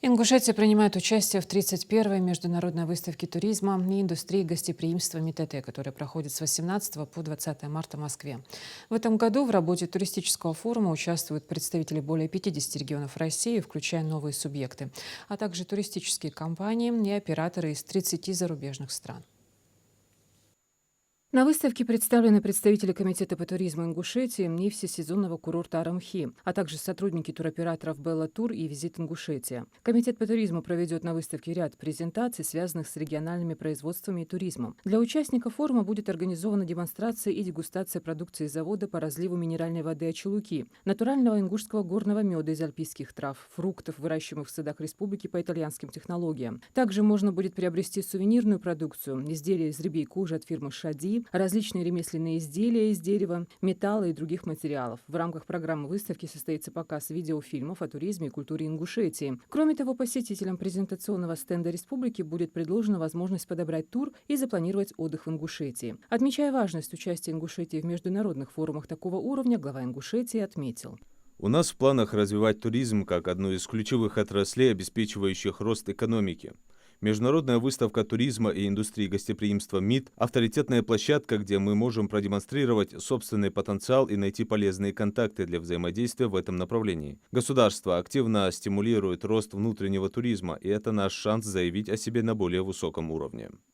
Ингушетия принимает участие в 31-й международной выставке туризма и индустрии гостеприимства МИТЭТ, которая проходит с 18 по 20 марта в Москве. В этом году в работе туристического форума участвуют представители более 50 регионов России, включая новые субъекты, а также туристические компании и операторы из 30 зарубежных стран. На выставке представлены представители Комитета по туризму Ингушетии и всесезонного курорта Арамхи, а также сотрудники туроператоров Белла Тур и Визит Ингушетия. Комитет по туризму проведет на выставке ряд презентаций, связанных с региональными производствами и туризмом. Для участников форума будет организована демонстрация и дегустация продукции завода по разливу минеральной воды Ачалуки, натурального ингушского горного меда из альпийских трав, фруктов, выращиваемых в садах республики по итальянским технологиям. Также можно будет приобрести сувенирную продукцию, изделия из рыбьей кожи от фирмы «Шади», различные ремесленные изделия из дерева, металла и других материалов. В рамках программы выставки состоится показ видеофильмов о туризме и культуре Ингушетии. Кроме того, посетителям презентационного стенда республики будет предложена возможность подобрать тур и запланировать отдых в Ингушетии. Отмечая важность участия Ингушетии в международных форумах такого уровня, глава Ингушетии отметил: У нас в планах развивать туризм как одну из ключевых отраслей, обеспечивающих рост экономики. Международная выставка туризма и индустрии гостеприимства МИД – авторитетная площадка, где мы можем продемонстрировать собственный потенциал и найти полезные контакты для взаимодействия в этом направлении. Государство активно стимулирует рост внутреннего туризма, и это наш шанс заявить о себе на более высоком уровне.